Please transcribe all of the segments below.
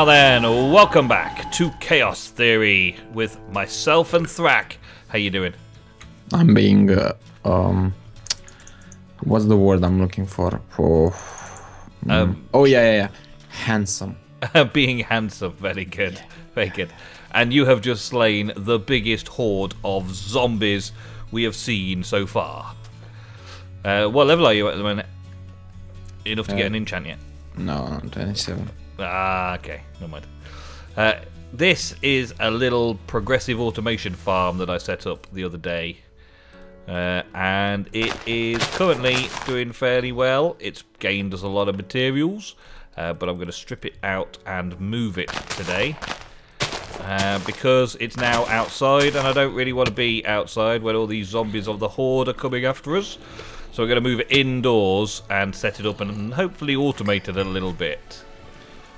Now then, welcome back to Chaos Theory with myself and Thrak. How you doing? I'm being, what's the word I'm looking for? Oh yeah, handsome. Being handsome, very good, very good. And you have just slain the biggest horde of zombies we have seen so far. What level are you at the minute? Enough to get an enchant yet? No, I'm 27. Ah, okay, never mind. This is a little progressive automation farm that I set up the other day. And it is currently doing fairly well. It's gained us a lot of materials, but I'm going to strip it out and move it today. Because it's now outside, and I don't really want to be outside when all these zombies of the horde are coming after us. So we're going to move it indoors and set it up and hopefully automate it a little bit.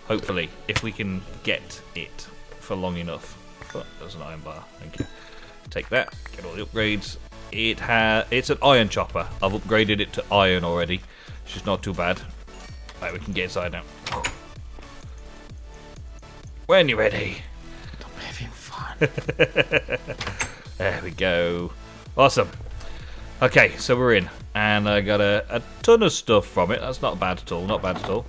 Hopefully, if we can get it for long enough. Oh, there's an iron bar. Thank you. Take that. Get all the upgrades. It's an iron chopper. I've upgraded it to iron already. It's just not too bad. Right, we can get inside now. When you're ready. I'm having fun. There we go. Awesome. Okay, so we're in. And I got a ton of stuff from it. That's not bad at all. Not bad at all.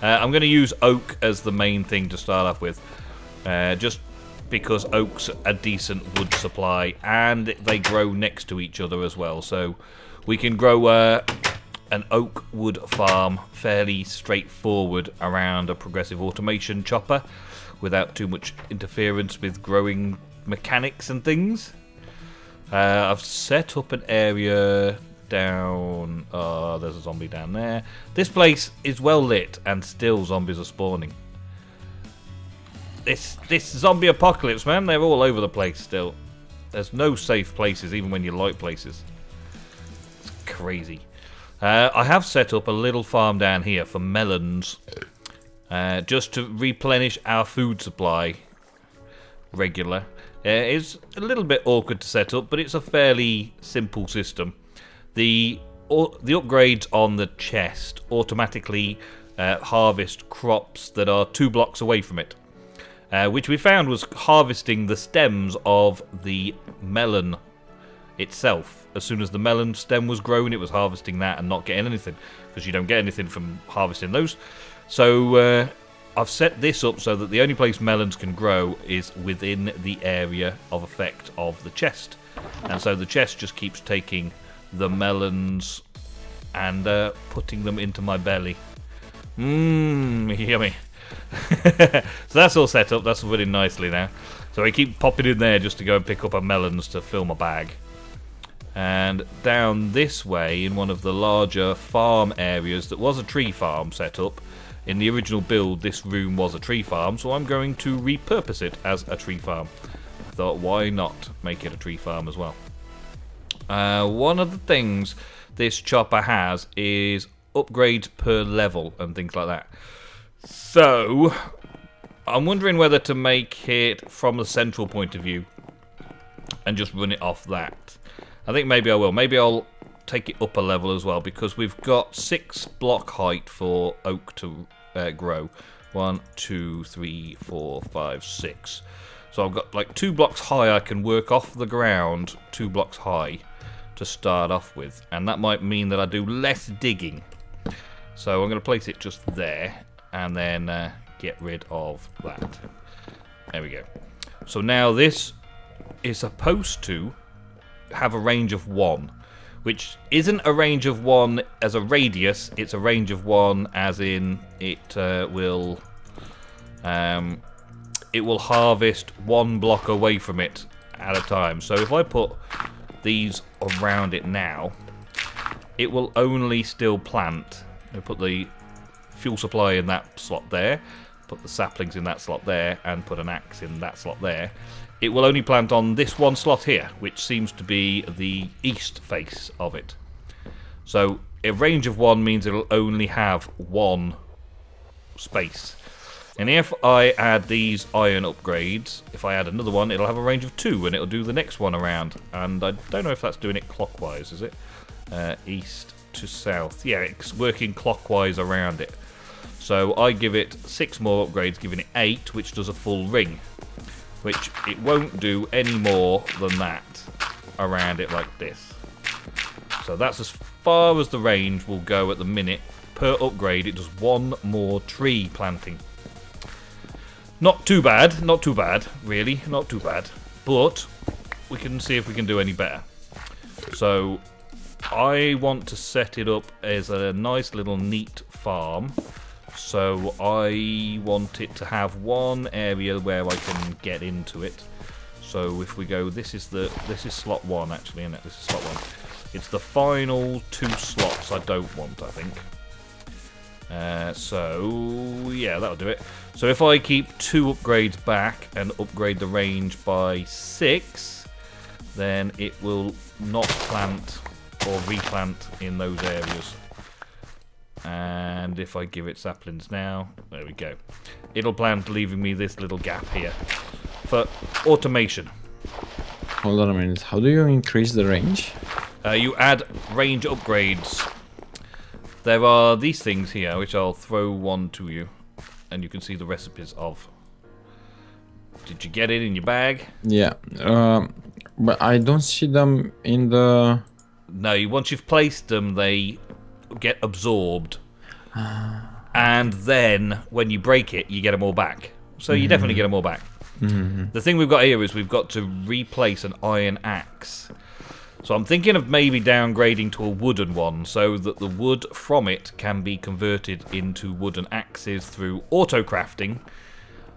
I'm going to use oak as the main thing to start off with. Just because oak's a decent wood supply. And they grow next to each other as well. So we can grow an oak wood farm fairly straightforward around a progressive automation chopper. Without too much interference with growing mechanics and things. I've set up an area down. Oh, there's a zombie down there. This place is well lit, and still zombies are spawning. This zombie apocalypse, man. They're all over the place still. There's no safe places, even when you light places. It's crazy. I have set up a little farm down here for melons, just to replenish our food supply regular. It's a little bit awkward to set up, but it's a fairly simple system. The upgrades on the chest automatically harvest crops that are 2 blocks away from it, which we found was harvesting the stems of the melon itself. As soon as the melon stem was grown, it was harvesting that and not getting anything, because you don't get anything from harvesting those. So I've set this up so that the only place melons can grow is within the area of effect of the chest. And so the chest just keeps taking the melons and putting them into my belly. Yummy. So that's all set up. That's running nicely now. So I keep popping in there just to go and pick up our melons to fill my bag. And down this way, in one of the larger farm areas that was a tree farm set up. In the original build, this room was a tree farm, so I'm going to repurpose it as a tree farm. I thought, why not make it a tree farm as well? One of the things this chopper has is upgrades per level and things like that. So, I'm wondering whether to make it from the central point of view and just run it off that. I think maybe I will. Maybe I'll take it up a level as well, because we've got 6 block height for oak to grow. 1, 2, 3, 4, 5, 6. So I've got like 2 blocks high I can work off the ground, 2 blocks high to start off with, and that might mean that I do less digging. So I'm going to place it just there and then get rid of that. There we go. So now this is supposed to have a range of 1, which isn't a range of 1 as a radius, it's a range of 1 as in it will harvest 1 block away from it at a time. So if I put these around it now, it will only still plant. I put the fuel supply in that slot there, put the saplings in that slot there, and put an axe in that slot there. It will only plant on this one slot here, which seems to be the east face of it. So a range of 1 means it'll only have 1 space. And if I add these iron upgrades, if I add another one, it'll have a range of 2, and it'll do the next one around. And I don't know if that's doing it clockwise, is it? East to south. Yeah, it's working clockwise around it. So I give it 6 more upgrades, giving it 8, which does a full ring. Which it won't do any more than that around it like this. So that's as far as the range will go at the minute. Per upgrade, it does 1 more tree planting. Not too bad, really, not too bad. But we can see if we can do any better. So I want to set it up as a nice little neat farm. So I want it to have one area where I can get into it. So if we go, this is slot 1 actually, isn't it? This is slot 1. It's the final 2 slots I don't want, I think. So yeah, that'll do it. So if I keep 2 upgrades back and upgrade the range by 6, then it will not plant or replant in those areas. And if I give it saplings now, there we go. It'll plant, leaving me this little gap here for automation. Hold on a minute. How do you increase the range? You add range upgrades. There are these things here, which I'll throw one to you, and you can see the recipes of. Did you get it in your bag? Yeah, but I don't see them in the... No, once you've placed them, they get absorbed. And then, when you break it, you get them all back. So you definitely get them all back. The thing we've got here is we've got to replace an iron axe. So I'm thinking of maybe downgrading to a wooden one so that the wood from it can be converted into wooden axes through auto-crafting.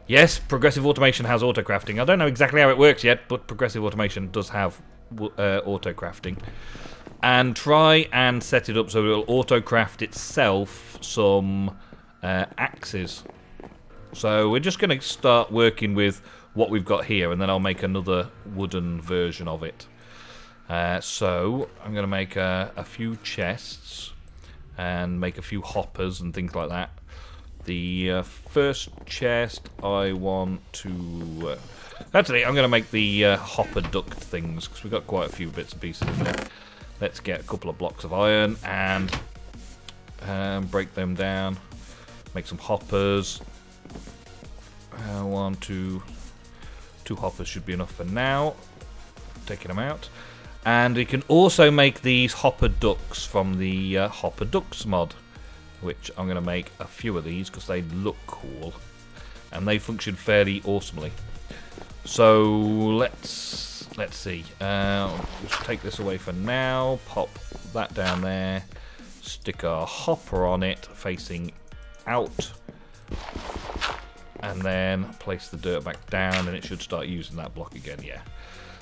Yes, Progressive Automation has auto-crafting. I don't know exactly how it works yet, but Progressive Automation does have auto-crafting. And try and set it up so it'll auto-craft itself some axes. So we're just going to start working with what we've got here, and then I'll make another wooden version of it. So I'm going to make a few chests and make a few hoppers and things like that. The first chest I want to... actually, I'm going to make the hopper duct things, because we've got quite a few bits and pieces in there. Let's get a couple of blocks of iron and break them down. Make some hoppers. 1, 2 hoppers should be enough for now. Taking them out. And we can also make these hopper ducks from the hopper ducks mod, which I'm going to make a few of these because they look cool and they function fairly awesomely. So let's see. Just take this away for now. Pop that down there. Stick a hopper on it facing out, and then place the dirt back down, and it should start using that block again. Yeah.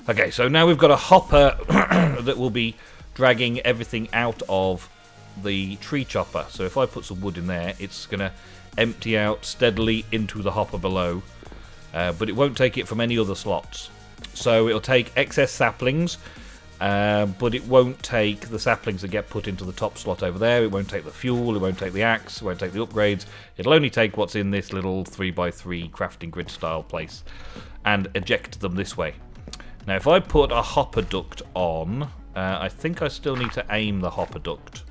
Okay, so now we've got a hopper that will be dragging everything out of the tree chopper. So if I put some wood in there, it's going to empty out steadily into the hopper below, but it won't take it from any other slots. So it'll take excess saplings, but it won't take the saplings that get put into the top slot over there. It won't take the fuel, it won't take the axe, it won't take the upgrades. It'll only take what's in this little 3x3 crafting grid style place and eject them this way. Now if I put a hopper duct on, I think I still need to aim the hopper duct.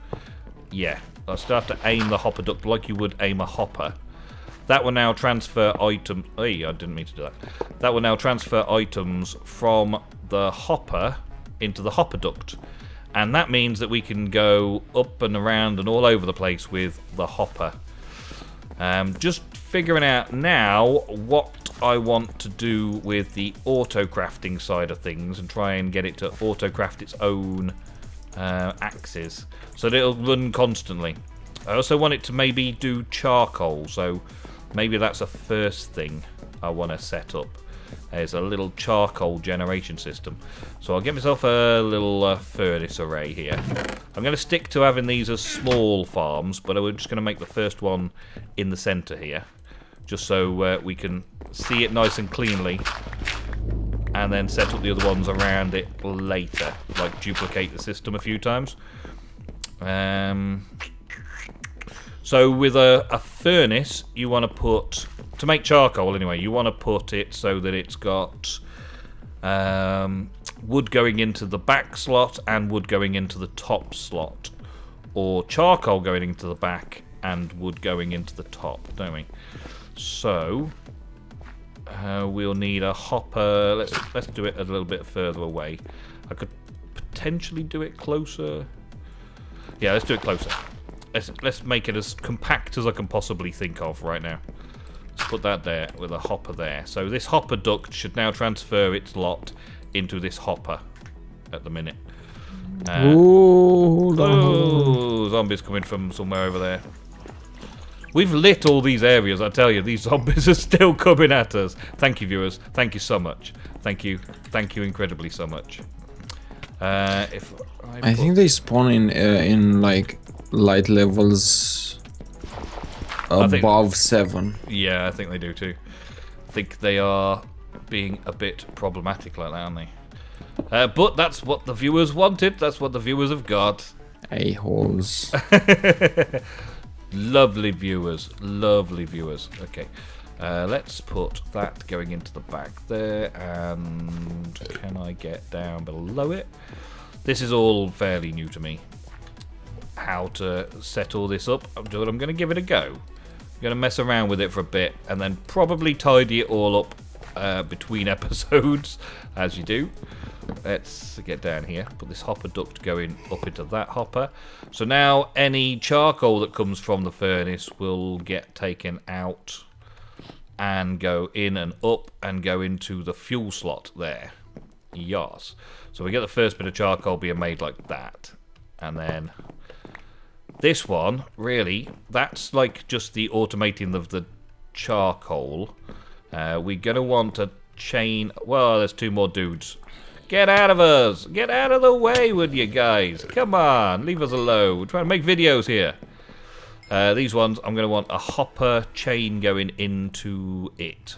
Yeah, I still have to aim the hopper duct like you would aim a hopper. That will now transfer items... Hey, I didn't mean to do that. That will now transfer items from the hopper into the hopper duct. And that means that we can go up and around and all over the place with the hopper. Just figuring out now what I want to do with the auto-crafting side of things and try and get it to auto-craft its own axes so that it'll run constantly. I also want it to maybe do charcoal, so maybe that's a first thing I want to set up. There's a little charcoal generation system. So I'll get myself a little furnace array here. I'm going to stick to having these as small farms, but I'm just going to make the first one in the centre here, just so we can see it nice and cleanly, and then set up the other ones around it later, like duplicate the system a few times. So with a furnace, you want to put, to make charcoal anyway, you want to put it so that it's got wood going into the back slot and wood going into the top slot, or charcoal going into the back and wood going into the top, don't we? So we'll need a hopper. Let's do it a little bit further away. I could potentially do it closer. Yeah, let's do it closer. Let's make it as compact as I can possibly think of right now. Let's put that there with a hopper there. So this hopper duct should now transfer its lot into this hopper at the minute. Oh, zombies coming from somewhere over there. We've lit all these areas, I tell you. These zombies are still coming at us. Thank you, viewers. Thank you so much. Thank you incredibly so much. If I think they spawn in like light levels above 7. Yeah, I think they do too. I think they are being a bit problematic like that, aren't they? But that's what the viewers wanted. That's what the viewers have got. A-holes. Lovely viewers. Lovely viewers. Okay. Let's put that going into the back there. And can I get down below it? This is all fairly new to me. How to set all this up. I'm going to give it a go. I'm going to mess around with it for a bit. And then probably tidy it all up between episodes. As you do. Let's get down here. Put this hopper duct going up into that hopper. So now any charcoal that comes from the furnace will get taken out and go in and up and go into the fuel slot there. Yes. So we get the first bit of charcoal being made like that. And then this one, really, that's like just the automating of the charcoal. We're going to want a chain. Well, there's 2 more dudes. Get out of us! Get out of the way, would you guys? Come on, leave us alone. We're trying to make videos here. These ones, I'm going to want a hopper chain going into it.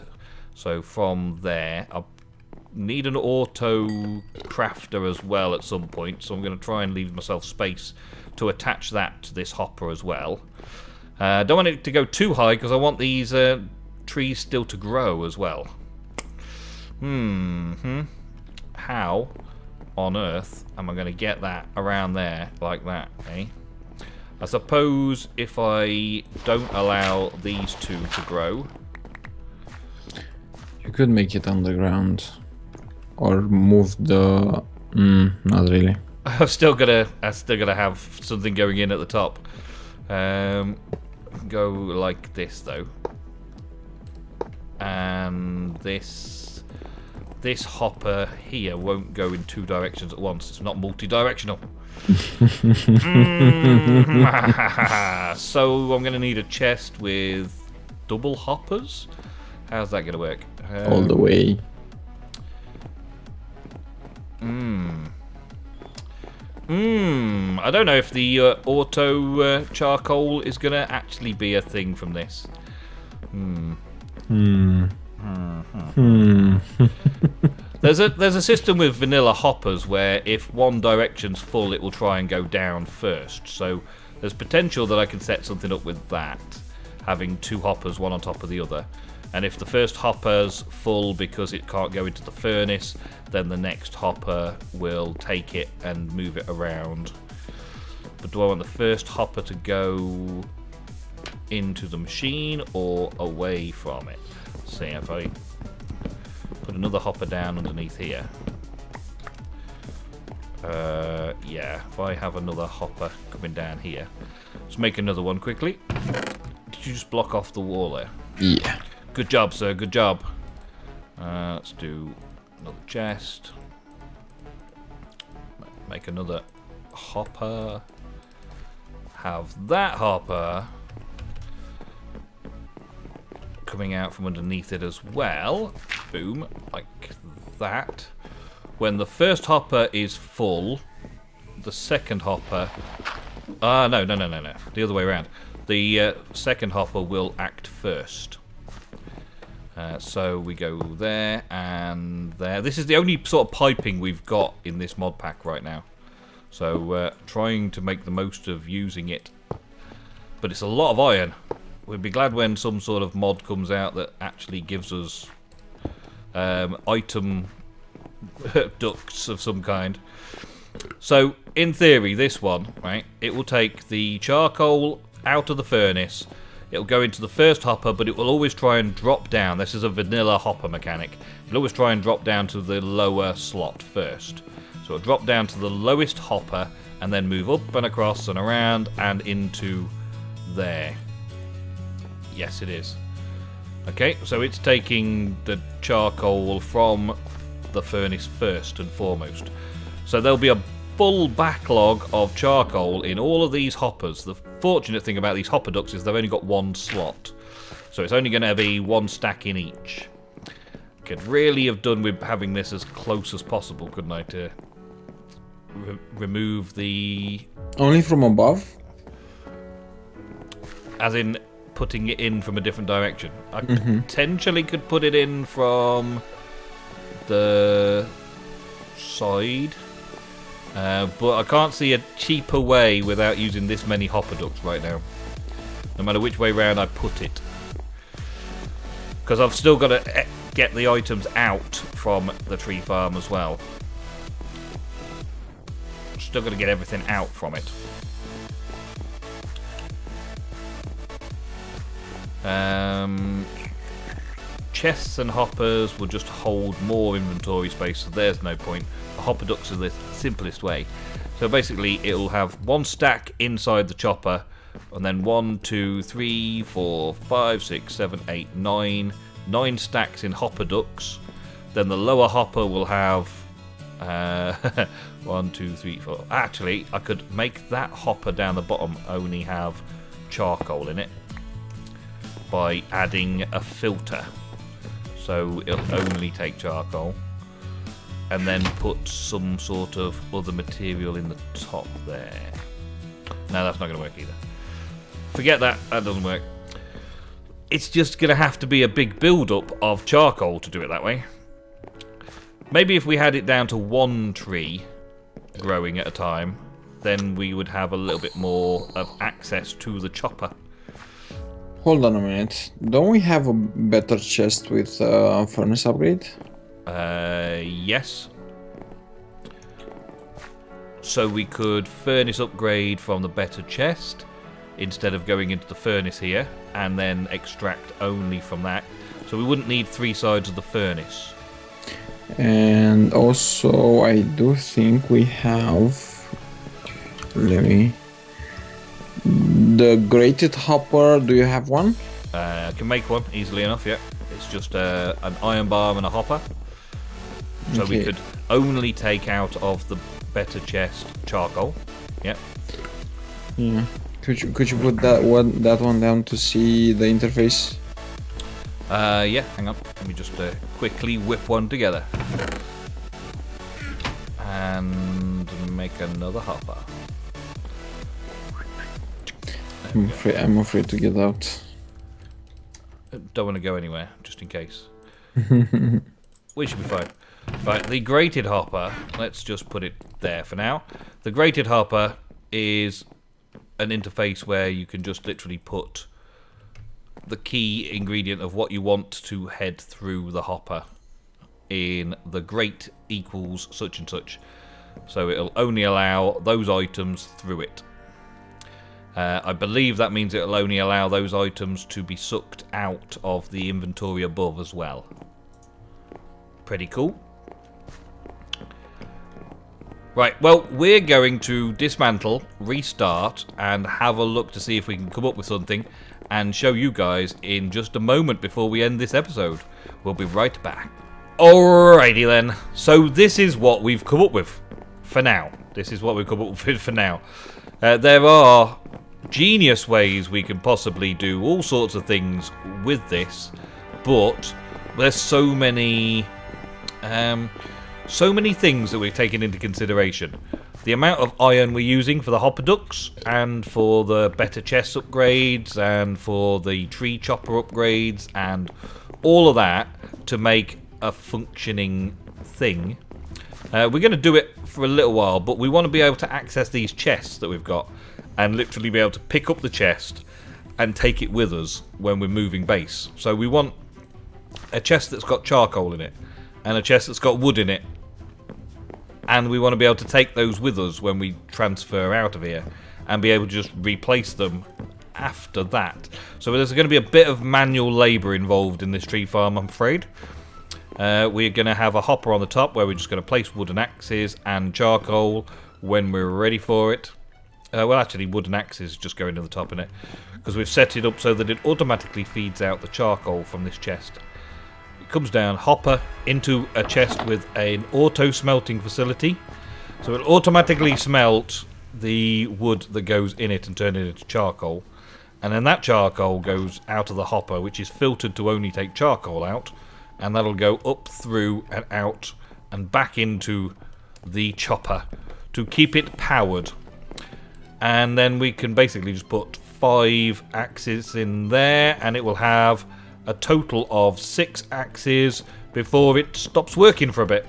So from there, I'll need an auto crafter as well at some point. So I'm going to try and leave myself space to attach that to this hopper as well. Don't want it to go too high because I want these trees still to grow as well. How on earth am I going to get that around there like that, eh? I suppose if I don't allow these 2 to grow... You could make it underground. Or move the... not really. I'm still gonna have something going in at the top. Go like this, though. And this hopper here won't go in 2 directions at once. It's not multi-directional. So I'm going to need a chest with double hoppers. How's that going to work? All the way. I don't know if the auto charcoal is going to actually be a thing from this. There's a system with vanilla hoppers where if one direction's full, it will try and go down first. So there's potential that I can set something up with that, having 2 hoppers, one on top of the other. And if the first hopper's full because it can't go into the furnace, then the next hopper will take it and move it around. But do I want the first hopper to go into the machine or away from it? Let's see if I put another hopper down underneath here. Yeah, if I have another hopper coming down here. Let's make another one quickly. Did you just block off the wall there? Yeah. Good job, sir. Good job. Let's do another chest. Make another hopper. Have that hopper coming out from underneath it as well. Boom, like that. When the first hopper is full, the second hopper... no. The other way around. The second hopper will act first. So we go there and there. This is the only sort of piping we've got in this mod pack right now. So trying to make the most of using it. But it's a lot of iron. We'd be glad when some sort of mod comes out that actually gives us item ducts of some kind. So in theory, this one, right, it will take the charcoal out of the furnace. It'll go into the first hopper, but it will always try and drop down. This is a vanilla hopper mechanic. It'll always try and drop down to the lower slot first. So it'll drop down to the lowest hopper and then move up and across and around and into there. Yes, it is. Okay, so it's taking the charcoal from the furnace first and foremost. So there'll be a full backlog of charcoal in all of these hoppers. The fortunate thing about these hopper ducts is they've only got one slot, so it's only going to be one stack in each. Could really have done with having this as close as possible, couldn't I, to remove the... Only from above? As in putting it in from a different direction. I potentially could put it in from the side. But I can't see a cheaper way without using this many hopper ducts right now. No matter which way round I put it. Because I've still got to get the items out from the tree farm as well. Still got to get everything out from it. Chests and hoppers will just hold more inventory space, so there's no point. The hopper ducts are the simplest way. So basically it'll have one stack inside the chopper, and then 1, 2, 3, 4, 5, 6, 7, 8, 9 stacks in hopper ducts. Then the lower hopper will have 1, 2, 3, 4. Actually, I could make that hopper down the bottom only have charcoal in it by adding a filter. So it'll only take charcoal, and then put some sort of other material in the top there. No, that's not going to work either. Forget that, that doesn't work. It's just going to have to be a big build-up of charcoal to do it that way. Maybe if we had it down to one tree growing at a time, then we would have a little bit more of access to the chopper. Hold on a minute. Don't we have a better chest with furnace upgrade? Yes. So we could furnace upgrade from the better chest instead of going into the furnace here and then extract only from that. So we wouldn't need 3 sides of the furnace. And also I do think we have... Let me... The Grated Harper, do you have one? I can make one easily enough, yeah. It's just an iron bar and a hopper. So we could only take out of the better chest charcoal. Yeah. Yeah. Could you put that one down to see the interface? Yeah, hang on. Let me just quickly whip one together. And make another hopper. I'm afraid to get out. Don't want to go anywhere, just in case. We should be fine. Right, the Grated Harper, let's just put it there for now. The Grated Harper is an interface where you can just literally put the key ingredient of what you want to head through the hopper in the grate equals such and such. So it'll only allow those items through it. I believe that means it'll only allow those items to be sucked out of the inventory above as well. Pretty cool. Right, well, we're going to dismantle, restart, and have a look to see if we can come up with something and show you guys in just a moment before we end this episode. We'll be right back. Alrighty then, so this is what we've come up with for now. This is what we've come up with for now. There are genius ways we can possibly do all sorts of things with this, but there's so many things that we've taken into consideration. The amount of iron we're using for the hopper ducts, and for the better chest upgrades, and for the tree chopper upgrades, and all of that to make a functioning thing. We're going to do it for a little while, but we want to be able to access these chests that we've got and literally be able to pick up the chest and take it with us when we're moving base. So we want a chest that's got charcoal in it and a chest that's got wood in it, and we want to be able to take those with us when we transfer out of here and be able to just replace them after that. So there's going to be a bit of manual labour involved in this tree farm, I'm afraid. We're going to have a hopper on the top where we're just going to place wooden axes and charcoal when we're ready for it. Well, actually, wooden axes just go into the top in it, because we've set it up so that it automatically feeds out the charcoal from this chest. It comes down, hopper, into a chest with an auto smelting facility. So it'll automatically smelt the wood that goes in it and turn it into charcoal. And then that charcoal goes out of the hopper, which is filtered to only take charcoal out. And that'll go up through and out and back into the chopper to keep it powered. And then we can basically just put 5 axes in there, and it will have a total of 6 axes before it stops working for a bit.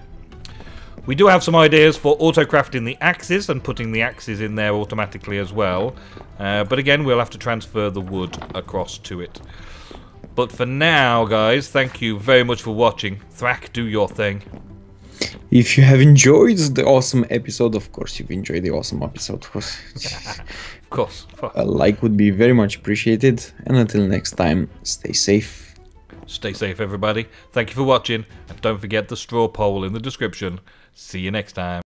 We do have some ideas for auto-crafting the axes and putting the axes in there automatically as well. But again, we'll have to transfer the wood across to it. But for now, guys, thank you very much for watching. Thrak, do your thing. If you have enjoyed the awesome episode, of course you've enjoyed the awesome episode. Of course. A like would be very much appreciated. And until next time, stay safe. Stay safe, everybody. Thank you for watching. And don't forget the straw poll in the description. See you next time.